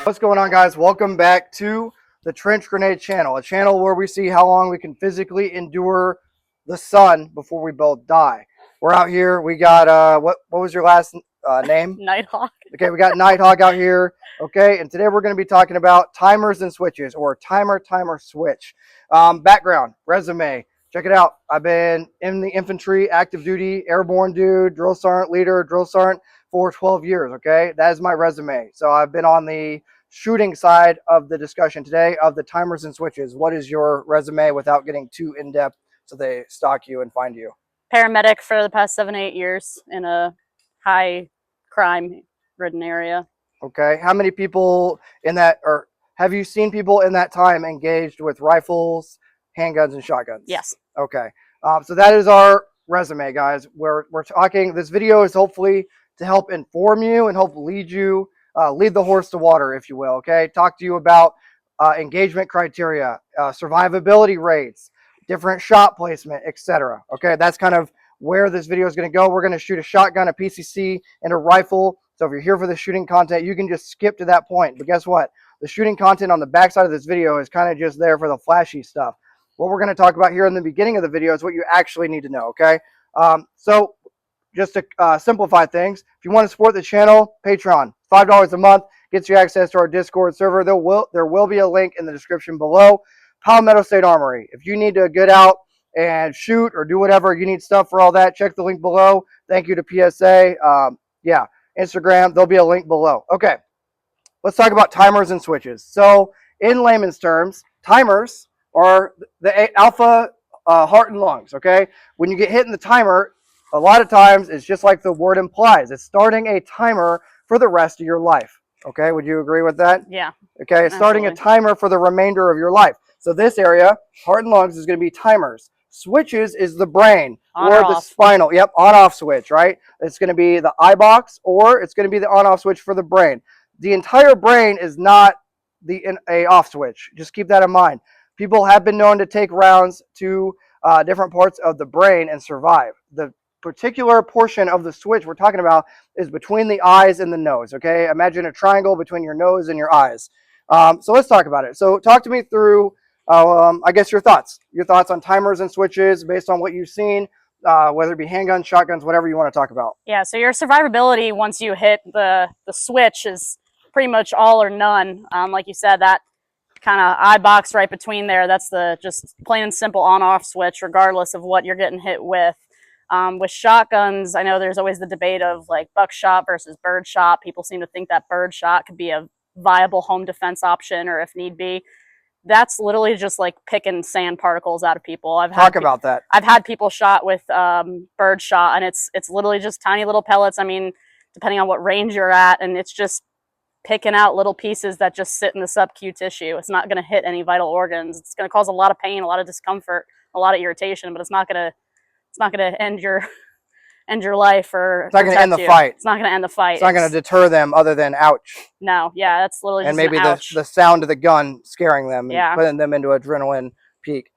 What's going on, guys? Welcome back to the Trench Grenade channel, a channel where we see how long we can physically endure the sun before we both die. We're out here. We got what was your last name? Nighthawk. Okay, we got Nighthawk out here. Okay, and today we're going to be talking about timers and switches, or timer switch. Background, resume. Check it out. I've been in the infantry, active duty, airborne dude, drill sergeant leader, drill sergeant for 12 years. Okay, that is my resume. So I've been on the shooting side of the discussion today of the timers and switches. What is your resume without getting too in depth so they stalk you and find you? Paramedic for the past 7-8 years in a high crime ridden area. Okay, how many people in that, or have you seen people in that time engaged with rifles, handguns, and shotguns? Yes. Okay, so that is our resume, guys. We're talking. This video is hopefully to help inform you and help lead you, lead the horse to water, if you will. Okay, talk to you about engagement criteria, survivability rates, different shot placement, etc. Okay, that's kind of where this video is going to go. We're going to shoot a shotgun, a PCC, and a rifle. So if you're here for the shooting content, you can just skip to that point. But guess what? The shooting content on the backside of this video is kind of just there for the flashy stuff. What we're going to talk about here in the beginning of the video is what you actually need to know, okay? So just to simplify things, if you want to support the channel, Patreon, $5 a month gets you access to our Discord server. There will be a link in the description below. Palmetto State Armory. If you need to get out and shoot or do whatever, you need stuff for all that, check the link below. Thank you to PSA. Yeah. Instagram, there'll be a link below. Okay, let's talk about timers and switches. So in layman's terms, timers are the alpha heart and lungs, okay? When you get hit in the timer, a lot of times it's just like the word implies. It's starting a timer for the rest of your life, okay? Would you agree with that? Yeah. Okay, it's starting a timer for the remainder of your life. So this area, heart and lungs, is going to be timers. Switches is the brain or the spinal. Yep, on-off switch, right? It's going to be the eye box, or it's going to be the on-off switch for the brain. The entire brain is not a off switch. Just keep that in mind. People have been known to take rounds to different parts of the brain and survive. The particular portion of the switch we're talking about is between the eyes and the nose, okay? Imagine a triangle between your nose and your eyes. So let's talk about it. So talk to me through I guess your thoughts on timers and switches based on what you've seen, whether it be handguns, shotguns, whatever you want to talk about. Yeah, so your survivability once you hit the switch is pretty much all or none. Like you said, that kind of eye box right between there, that's the just plain and simple on-off switch, regardless of what you're getting hit with. With shotguns, I know there's always the debate of like buckshot versus birdshot. People seem to think that birdshot could be a viable home defense option, or if need be. That's literally just like picking sand particles out of people. I've had people shot with bird shot, and it's literally just tiny little pellets. I mean, depending on what range you're at, and it's just picking out little pieces that just sit in the sub-Q tissue. It's not going to hit any vital organs. It's going to cause a lot of pain, a lot of discomfort, a lot of irritation, but it's not going to end your life, or it's not going to end the fight. It's not going to end the fight. It's not going to deter them other than ouch. No, yeah, that's literally just maybe the sound of the gun scaring them and putting them into adrenaline peak.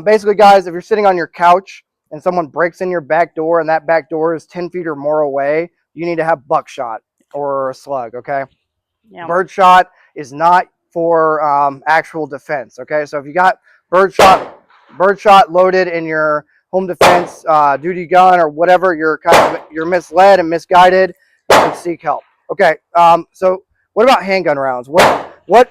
Basically, guys, if you're sitting on your couch and someone breaks in your back door and that back door is 10 feet or more away, you need to have buckshot or a slug, okay? Yeah. Birdshot is not for actual defense, okay? So if you got birdshot loaded in your home defense duty gun or whatever, you're misled and misguided, you can seek help. Okay, so what about handgun rounds?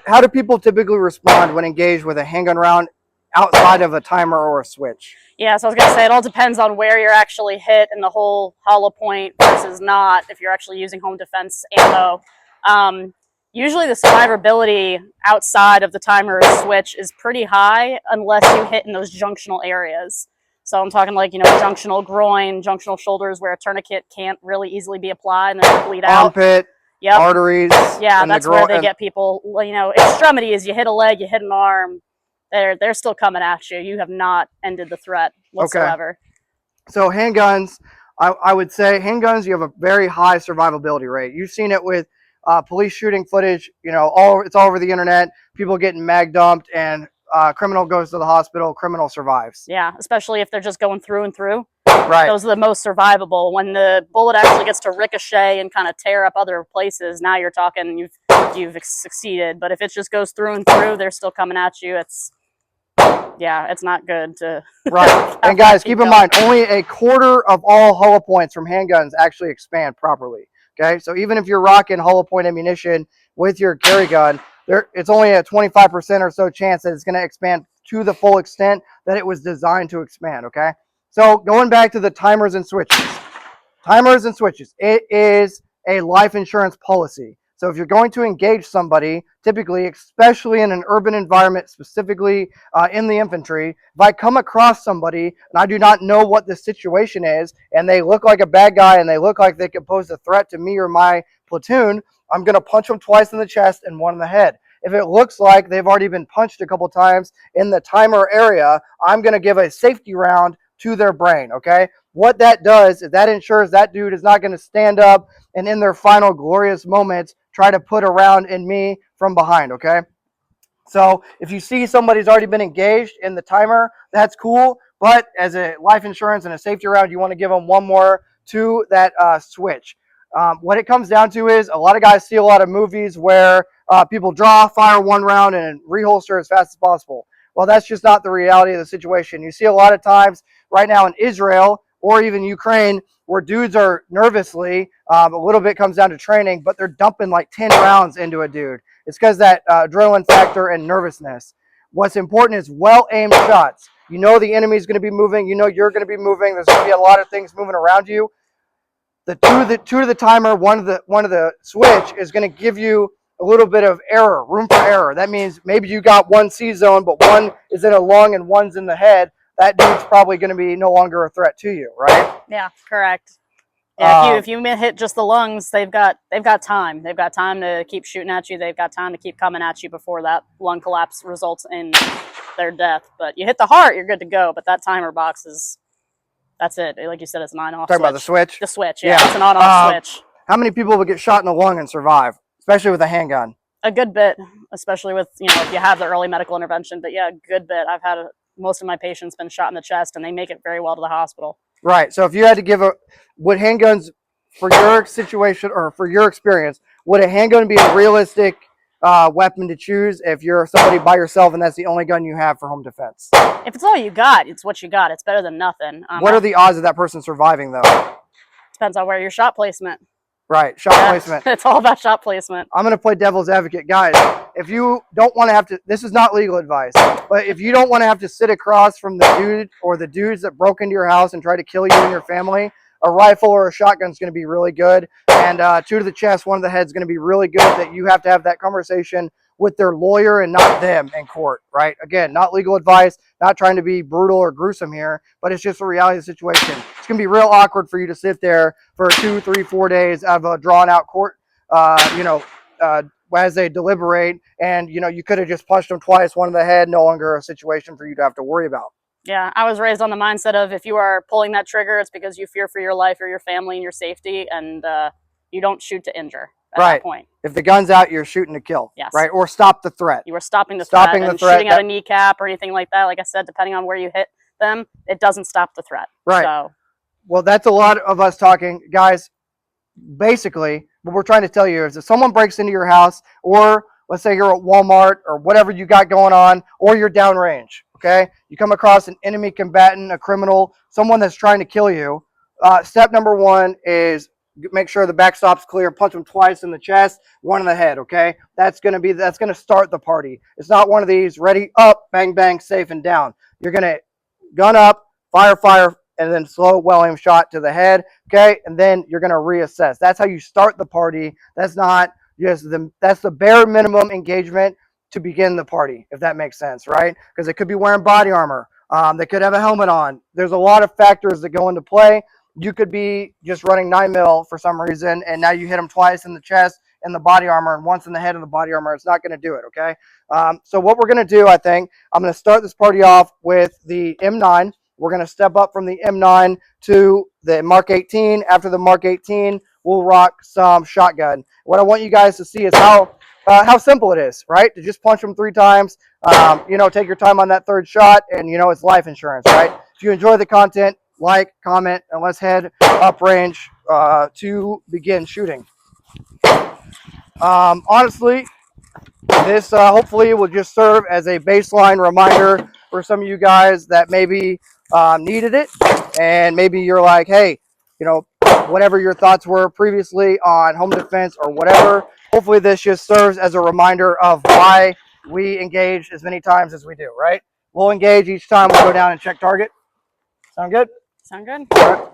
How do people typically respond when engaged with a handgun round outside of a timer or a switch? Yeah, so I was going to say it all depends on where you're actually hit and the whole hollow point versus not, if you're actually using home defense ammo. Usually the survivability outside of the timer or switch is pretty high unless you hit in those junctional areas. So I'm talking like, junctional groin, junctional shoulders, where a tourniquet can't really easily be applied and then bleed out. Armpit, arteries. Yeah, that's where they get people, extremities. You hit a leg, you hit an arm. They're still coming at you. You have not ended the threat whatsoever. Okay. So handguns, I would say handguns, you have a very high survivability rate. You've seen it with police shooting footage, it's all over the internet. People getting mag dumped, and criminal goes to the hospital, criminal survives. Yeah, especially if they're just going through and through. Right. Those are the most survivable. When the bullet actually gets to ricochet and kind of tear up other places, now you're talking you've succeeded. But if it just goes through and through, they're still coming at you. It's not good to right. And guys, keep in mind, only a quarter of all hollow points from handguns actually expand properly. Okay, so even if you're rocking hollow point ammunition with your carry gun, it's only a 25% or so chance that it's going to expand to the full extent that it was designed to expand. Okay, so going back to the timers and switches. Timers and switches. It is a life insurance policy. So if you're going to engage somebody, typically, especially in an urban environment, specifically in the infantry, if I come across somebody and I do not know what the situation is, and they look like a bad guy and they look like they could pose a threat to me or my platoon, I'm going to punch them twice in the chest and one in the head. If it looks like they've already been punched a couple times in the timer area, I'm going to give a safety round to their brain, okay? What that does is that ensures that dude is not going to stand up and in their final glorious moments try to put a round in me from behind, okay? So if you see somebody's already been engaged in the timer, that's cool. But as a life insurance and a safety round, you want to give them one more to that switch. What it comes down to is a lot of guys see a lot of movies where people draw, fire one round, and reholster as fast as possible. Well, that's just not the reality of the situation. You see a lot of times right now in Israel or even Ukraine where dudes are nervously, a little bit comes down to training, but they're dumping like 10 rounds into a dude. It's because that adrenaline factor and nervousness. What's important is well-aimed shots. You know the enemy's going to be moving. You know you're going to be moving. There's going to be a lot of things moving around you. The two to the timer, one of the switch is going to give you a little bit of error, room for error. That means maybe you got one C zone, but one is in a lung and one's in the head. That dude's probably going to be no longer a threat to you, right? Yeah, correct. Yeah, if you hit just the lungs, they've got time. They've got time to keep shooting at you. They've got time to keep coming at you before that lung collapse results in their death. But you hit the heart, you're good to go. But that timer box that's it. Like you said, it's an on-off switch. Talking about the switch? The switch, yeah. It's an on-off switch. How many people would get shot in the lung and survive, especially with a handgun? A good bit, especially with, if you have the early medical intervention. But yeah, a good bit. I've had most of my patients been shot in the chest, and they make it very well to the hospital. Right. So if you had to give would handguns, for your situation or for your experience, would a handgun be a realistic weapon to choose if you're somebody by yourself and that's the only gun you have for home defense? If it's all you got, it's what you got. It's better than nothing. What are the odds of that person surviving, though? Depends on where your shot placement. Right, shot placement. It's all about shot placement. I'm going to play devil's advocate. Guys, if you don't want to have to, this is not legal advice, but if you don't want to have to sit across from the dude or the dudes that broke into your house and try to kill you and your family, a rifle or a shotgun is going to be really good. And two to the chest, one to the head is going to be really good. That you have to have that conversation with their lawyer and not them in court, right? Again, not legal advice, not trying to be brutal or gruesome here, but it's just the reality of the situation. It's going to be real awkward for you to sit there for 2, 3, 4 days of a drawn out court, as they deliberate, and, you could have just punched them twice, one in the head, no longer a situation for you to have to worry about. Yeah, I was raised on the mindset of if you are pulling that trigger, it's because you fear for your life or your family and your safety, and you don't shoot to injure at that point. If the gun's out, you're shooting to kill, yes. Right? Or stop the threat. You are stopping the threat. Shooting at a kneecap or anything like that, like I said, depending on where you hit them, it doesn't stop the threat. Right. So, well, that's a lot of us talking. Guys, basically, what we're trying to tell you is if someone breaks into your house, or let's say you're at Walmart or whatever you got going on, or you're downrange, okay? You come across an enemy combatant, a criminal, someone that's trying to kill you. Step number one is make sure the backstop's clear, punch them twice in the chest, one in the head, okay? That's going to start the party. It's not one of these ready, up, bang, bang, safe and down. You're going to gun up, fire, and then slow, well-aimed shot to the head, okay? And then you're going to reassess. That's how you start the party. That's not just that's the bare minimum engagement to begin the party, if that makes sense, right? Because they could be wearing body armor. They could have a helmet on. There's a lot of factors that go into play. You could be just running 9mm for some reason, and now you hit them twice in the chest and the body armor, and once in the head of the body armor. It's not going to do it, okay? So what we're going to do, I think, I'm going to start this party off with the M9. We're going to step up from the M9 to the Mark 18. After the Mark 18, we'll rock some shotgun. What I want you guys to see is how simple it is, right? To just punch them 3 times, take your time on that third shot, and, it's life insurance, right? If you enjoy the content, like, comment, and let's head up range to begin shooting. Honestly, this hopefully will just serve as a baseline reminder for some of you guys that maybe needed it, and maybe you're like, hey, you know, whatever your thoughts were previously on home defense or whatever, hopefully this just serves as a reminder of why we engage as many times as we do, right? We'll engage each time we go down and check target. Sound good? Sound good? All right.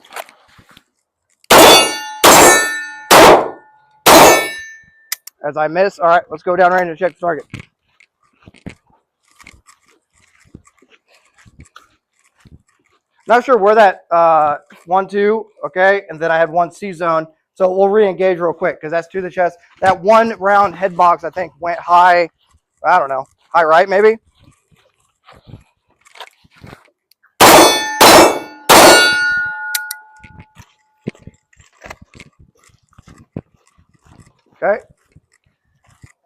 As I miss, all right, let's go down range and check the target. Not sure where that 1-2, okay, and then I had one C zone. So we'll re-engage real quick because that's to the chest. That one round head box, I think, went high, I don't know, high right maybe? Okay.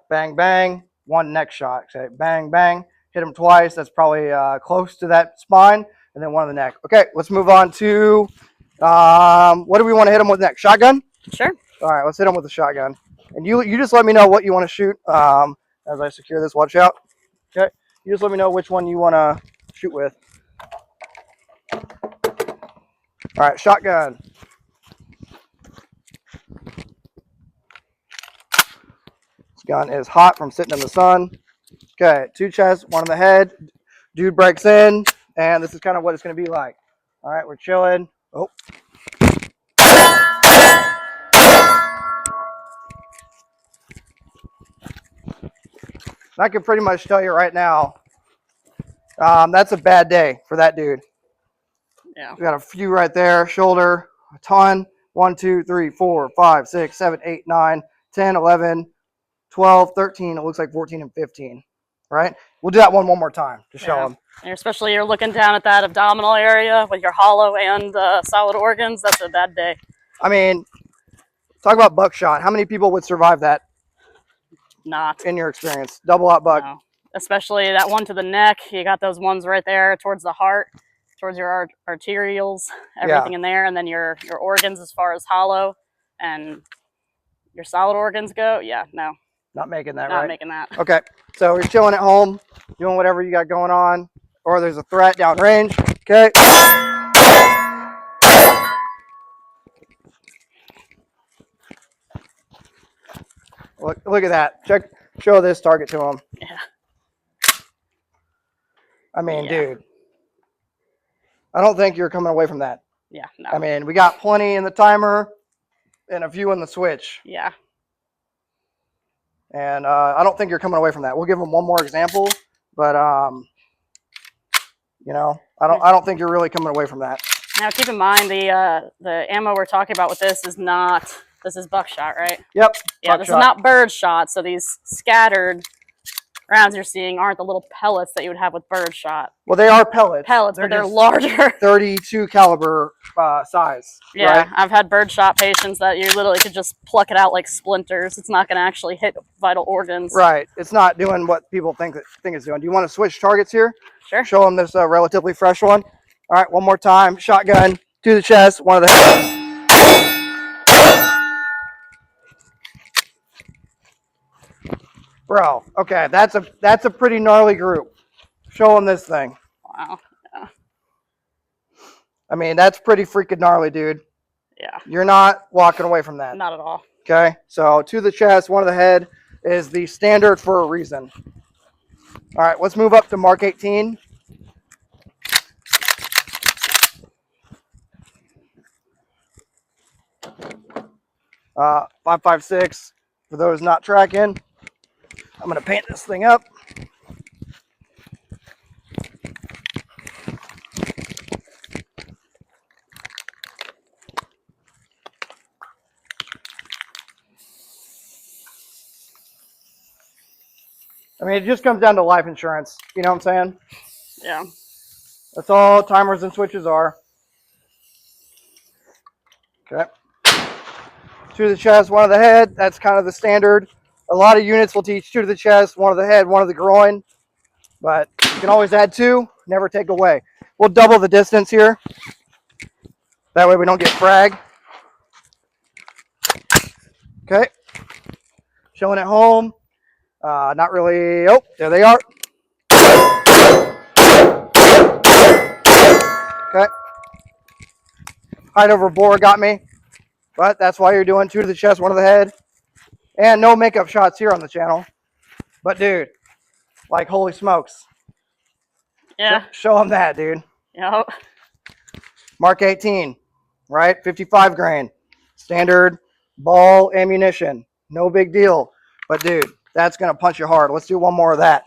Bang, bang. One neck shot. Okay, bang, bang. Hit him twice. That's probably close to that spine. And then one on the neck. Okay, let's move on to, what do we want to hit him with next? Shotgun? Sure. All right, let's hit him with a shotgun. And you just let me know what you want to shoot as I secure this. Watch out. Okay, you just let me know which one you want to shoot with. All right, shotgun. This gun is hot from sitting in the sun. Okay, 2 chests, 1 in the head. Dude breaks in, and this is kind of what it's going to be like. All right, we're chilling. Oh. I can pretty much tell you right now, that's a bad day for that dude. Yeah. We got a few right there, shoulder, a ton. 1, 2, 3, 4, 5, 6, 7, 8, 9, 10, 11, 12, 13. It looks like 14 and 15. Right? We'll do that one more time to show them. And especially you're looking down at that abdominal area with your hollow and solid organs. That's a bad day. I mean, talk about buckshot. How many people would survive that? Not. In your experience. Double out buck. No. Especially that one to the neck. You got those ones right there towards the heart, towards your arterials, everything in there. And then your organs as far as hollow and your solid organs go. Yeah, no. Not making that, Not right? making that. Okay. So you're chilling at home, doing whatever you got going on, or there's a threat down range. Okay. Look at that. Show this target to him. Yeah. I mean, dude, I don't think you're coming away from that. Yeah, no. I mean, we got plenty in the timer and a few in the switch. Yeah. And I don't think you're coming away from that. We'll give them one more example, but you know, I don't think you're really coming away from that. Now, keep in mind the ammo we're talking about with this is not. This is buckshot, right? Yep. Yeah, this is not bird shot. So these scattered rounds you're seeing aren't the little pellets that you would have with bird shot. Well, they are pellets. But they're larger. 32 caliber size. Yeah, right? I've had bird shot patients that you literally could just pluck it out like splinters. It's not going to actually hit vital organs. Right. It's not doing what people think it's doing. Do you want to switch targets here? Sure. Show them this relatively fresh one. All right, one more time. Shotgun to the chest, one of the head. Bro, okay, that's a pretty gnarly group. Show them this thing. Wow. Yeah. I mean, that's pretty freaking gnarly, dude. Yeah. You're not walking away from that. Not at all. Okay, so to the chest, one of the head is the standard for a reason. All right, let's move up to Mark 18. Uh, 5.56. For those not tracking, I'm going to paint this thing up. I mean, it just comes down to life insurance. You know what I'm saying? Yeah. That's all timers and switches are. Okay. Two to the chest, one of the head. That's kind of the standard. A lot of units will teach two to the chest, one of the head, one of the groin. But you can always add two, never take away. We'll double the distance here. That way we don't get frag. Okay. Showing at home. Not really. Oh, there they are. Okay. Height over bore got me. But that's why you're doing 2 to the chest, 1 to the head. And no makeup shots here on the channel. But, dude, like, holy smokes. Yeah. Show them that, dude. Yep. Mark 18, right? 55 grain. Standard ball ammunition. No big deal. But, dude, that's going to punch you hard. Let's do one more of that.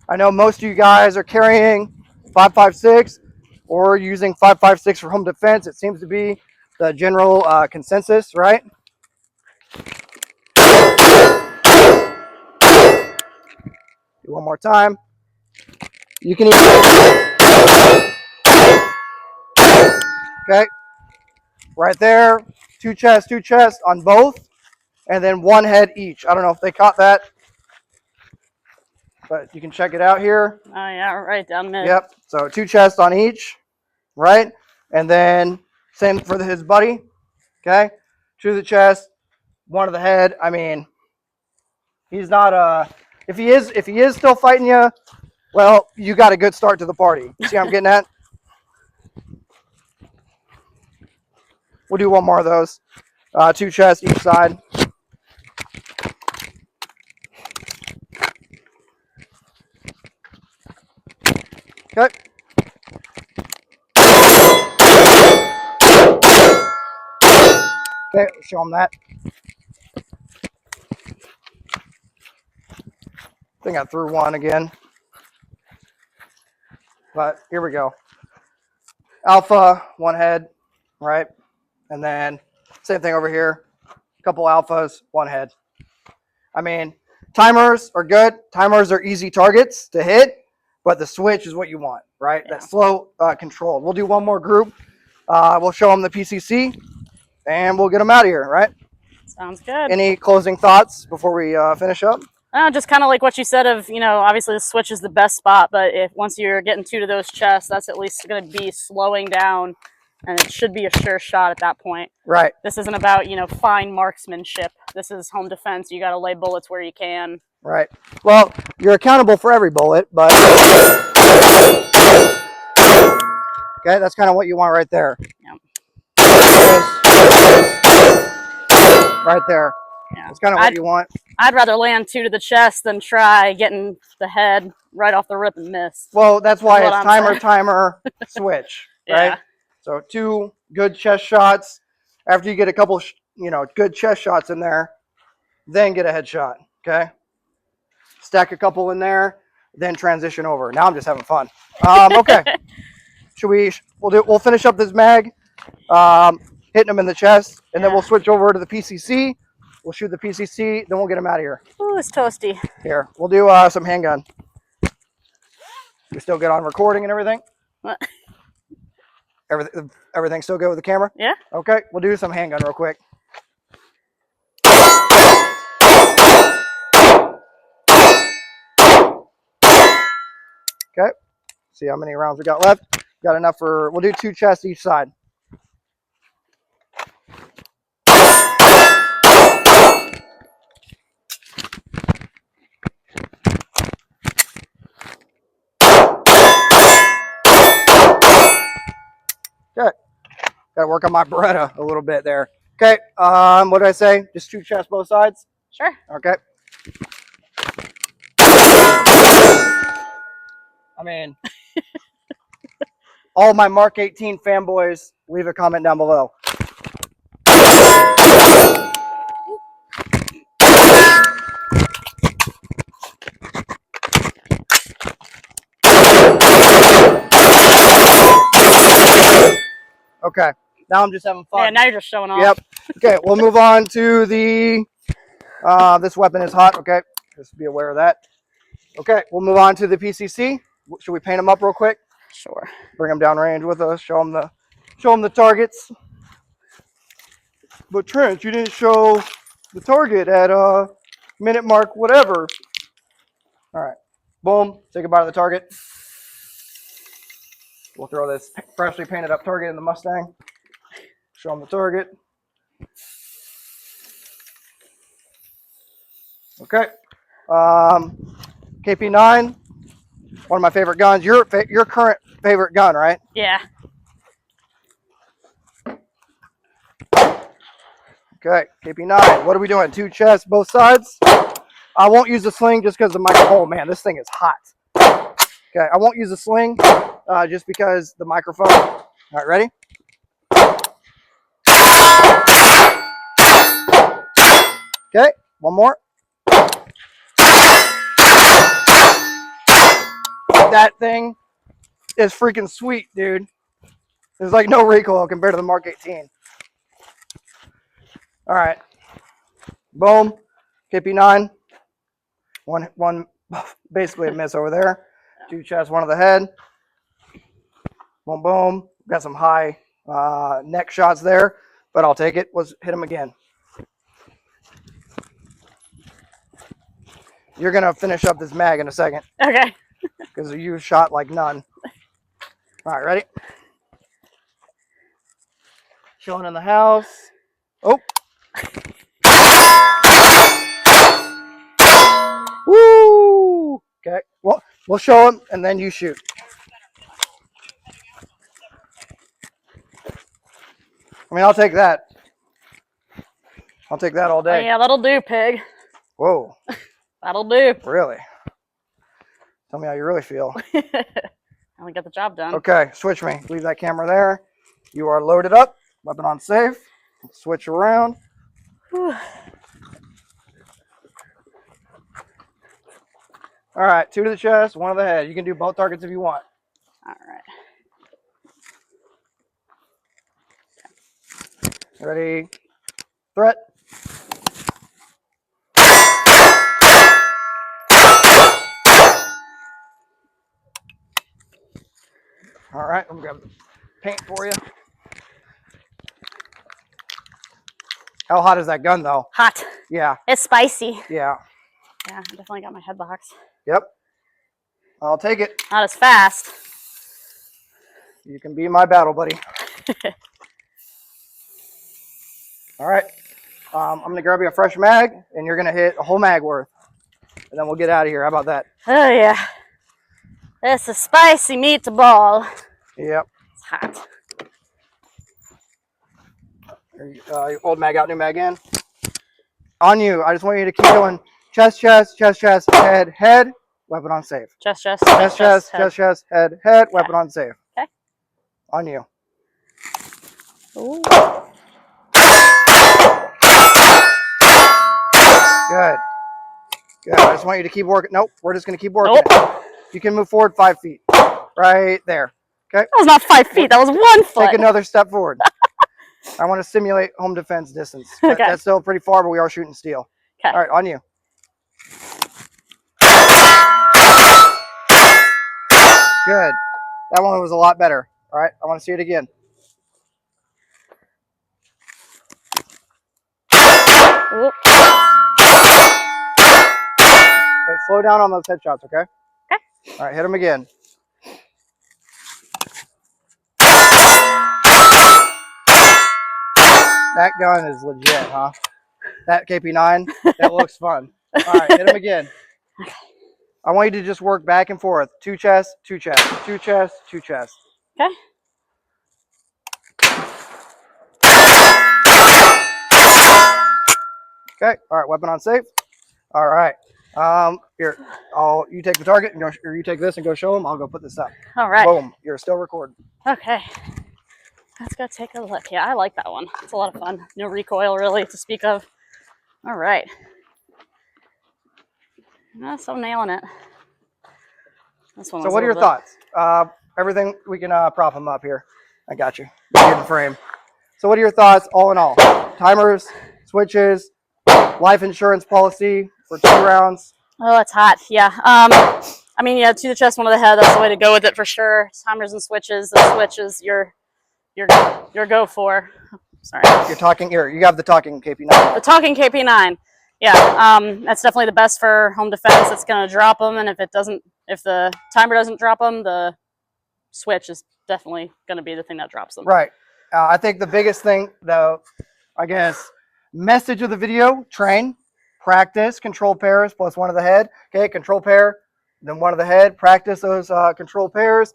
I know most of you guys are carrying 5.56 or using 5.56 for home defense. It seems to be the general consensus, right? Do one more time. You can even, okay, right there, 2 chests on both, and then 1 head each. I don't know if they caught that, but you can check it out here. Oh yeah, right down mid. Yep, so 2 chests on each, right? And then same for his buddy, okay? 2 to the chest, 1 to the head. I mean, he's not if he is still fighting you, well, you got a good start to the party. See what I'm getting at? We'll do one more of those. 2 chests each side. Okay. Okay, show them that. I think I threw one again. But here we go. Alpha, 1 head, right? And then same thing over here. A couple alphas, 1 head. I mean, timers are good. Timers are easy targets to hit, but the switch is what you want, right? Yeah. That's slow controlled. We'll do one more group. We'll show them the PCC, and we'll get them out of here, right? Sounds good. Any closing thoughts before we finish up? Just kind of like what you said of, obviously the switch is the best spot, but if once you're getting 2 to those chests, that's at least going to be slowing down, and it should be a sure shot at that point. Right. This isn't about, fine marksmanship. This is home defense. You got to lay bullets where you can. Right. Well, you're accountable for every bullet, but okay, that's kind of what you want right there. Yep. Right there. Yeah. That's kind of what you want. I'd rather land 2 to the chest than try getting the head right off the rip and miss. Well, that's why it's timer, switch, right? Yeah. So 2 good chest shots. After you get a couple, good chest shots in there, then get a headshot, okay? Stack a couple in there, then transition over. Now I'm just having fun. Okay. We'll finish up this mag, hitting them in the chest, and then we'll switch over to the PCC. We'll shoot the PCC, then we'll get them out of here. Ooh, it's toasty. Here, we'll do some handgun. We still get on recording and everything? What? Everything still good with the camera? Yeah. Okay, we'll do some handgun real quick. Okay, see how many rounds we got left. Got enough for, we'll do 2 chests each side. Okay, gotta work on my Beretta a little bit there. Okay, what did I say? Just 2 chests both sides? Sure. Okay. I mean, all my Mark 18 fanboys, leave a comment down below. Okay, now I'm just having fun. Yeah, now you're just showing off. Yep. Okay, we'll move on to the, this weapon is hot, okay? Just be aware of that. Okay, we'll move on to the PCC. Should we paint them up real quick? Sure. Bring them down range with us, show them the targets. But Trent, you didn't show the target at minute mark whatever. All right, boom, say goodbye to the target. We'll throw this freshly painted up target in the Mustang. Show them the target. Okay. KP9, one of my favorite guns. Your current favorite gun, right? Yeah. Okay, KP9. What are we doing? 2 chests, both sides? I won't use the sling just because the microphone. Oh man, this thing is hot. Okay, I won't use the sling just because the microphone. All right, ready? Okay, one more. That thing is freaking sweet, dude. There's like no recoil compared to the Mark 18. All right, boom, KP9. One, basically a miss over there. 2 chests, 1 of the head. Boom, boom. Got some high neck shots there, but I'll take it. Let's hit him again. You're gonna finish up this mag in a second. Okay. Because you shot like none. All right, ready? Chilling in the house. Oh. Woo! Okay. Well, we'll show him, and then you shoot. I mean, I'll take that. I'll take that all Oh, day. yeah, that'll do, pig. Whoa. That'll do. Really? Tell me how you really feel. I only got the job done. Okay, switch me. Leave that camera there. You are loaded up. Weapon on safe. Switch around. Whew. All right, 2 to the chest, 1 to the head. You can do both targets if you want. All right. Ready? Threat. All right, I'm gonna grab the paint for you. How hot is that gun, though? Hot. Yeah, It's spicy. yeah. Yeah, I definitely got my head box. Yep. I'll take it. Not as fast. You can be my battle buddy. All right. I'm going to grab you a fresh mag, and you're going to hit a whole mag worth. And then we'll get out of here. How about that? Oh, yeah. It's a spicy meatball. Yep. It's hot. Old mag out, new mag in. On you. I just want you to keep going. Chest, chest, chest, chest, head, head. Weapon on safe. Chest, Chest, chest, chest, chest, head, head. Weapon on safe. Okay. On you. Ooh. Good. Good. I just want you to keep working. Nope. We're just going to keep working. Nope. You can move forward 5 feet. Right there. Okay. That was not 5 feet. That was 1 foot. Take another step forward. I want to simulate home defense distance. Okay. That's still pretty far, but we are shooting steel. Okay. All right, on you. Good. That one was a lot better. All right, I want to see it again. Ooh. Okay, slow down on those headshots, okay? Okay. All right, hit them again. That gun is legit, huh? That KP9, that looks fun. All right, hit him again. I want you to just work back and forth. 2 chests, 2 chests, 2 chests, 2 chests. Okay. Okay. All right. Weapon on safe. All right. Here, you take the target and go, or you take this and go show them. I'll go put this up. All right. Boom. You're still recording. Okay. Let's go take a look. Yeah, I like that one. It's a lot of fun. No recoil really to speak of. All right. So nailing it. This one. So what are your thoughts? Everything, we can prop them up here. I got you. Get in the frame. So what are your thoughts all in all? Timers, switches, life insurance policy for 2 rounds. Oh, it's hot. Yeah. I mean, yeah, 2 to the chest, 1 to the head. That's the way to go with it for sure. Timers and switches. The switches, your go for. Sorry. You're talking here. You have the talking KP9. The talking KP9. Yeah. That's definitely the best for home defense. It's going to drop them, and if the timer doesn't drop them, the switch is definitely going to be the thing that drops them. Right. I think the biggest thing, though, I guess, message of the video: train, practice, control pairs plus one of the head. Okay, control pair, then one of the head. Practice those control pairs.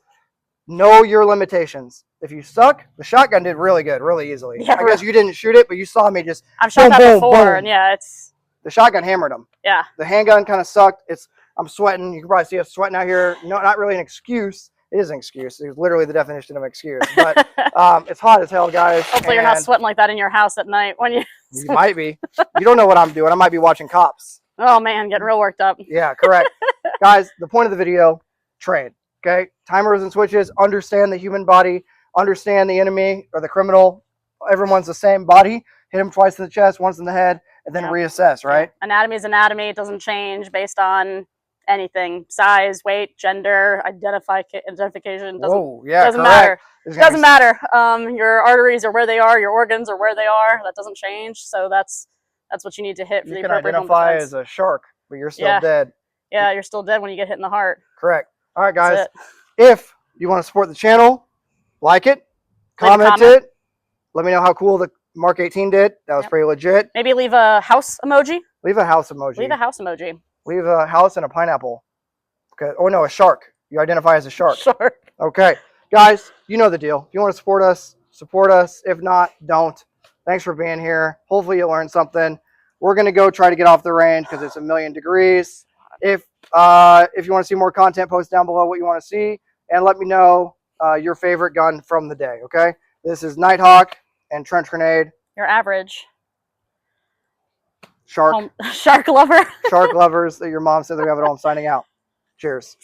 Know your limitations. If you suck, the shotgun did really good, really easily. Yeah, I guess you didn't shoot it, but you saw me just I've shot boom, that boom, before, boom. and yeah, it's The shotgun hammered them. yeah. The handgun kind of sucked. I'm sweating. You can probably see us sweating out here. No, not really an excuse. It is an excuse. It's literally the definition of excuse. But it's hot as hell, guys. Hopefully you're not sweating like that in your house at night when you. You might be. You don't know what I'm doing. I might be watching Cops. Oh man, getting real worked up. Yeah, correct. Guys, the point of the video: train. Okay, timers and switches. Understand the human body. Understand the enemy or the criminal. Everyone's the same body. Hit him twice in the chest, once in the head, and then reassess. Right. Anatomy is anatomy. It doesn't change based on anything: size, weight, gender, identification. Doesn't matter. Doesn't matter. Your arteries are where they are. Your organs are where they are. That doesn't change. So that's what you need to hit for the appropriate home defense. You can identify as a shark, but you're still dead. Yeah, you're still dead when you get hit in the heart. Correct. All right, guys. If you want to support the channel, like it, comment it. Let me know how cool the Mark 18 did. That was pretty legit. Maybe leave a house emoji. Leave a house emoji. Leave a house emoji. Leave a house and a pineapple. Okay. Oh no, a shark. You identify as a shark. Shark. Okay. Guys, you know the deal. If you want to support us, support us. If not, don't. Thanks for being here. Hopefully you learned something. We're going to go try to get off the range because it's 1,000,000 degrees. If you want to see more content, post down below what you want to see. And let me know your favorite gun from the day, okay? This is Nighthawk and Trench Grenade. Your average. Shark. Shark lover. Shark lovers that your mom said they have it all. I'm signing out. Cheers.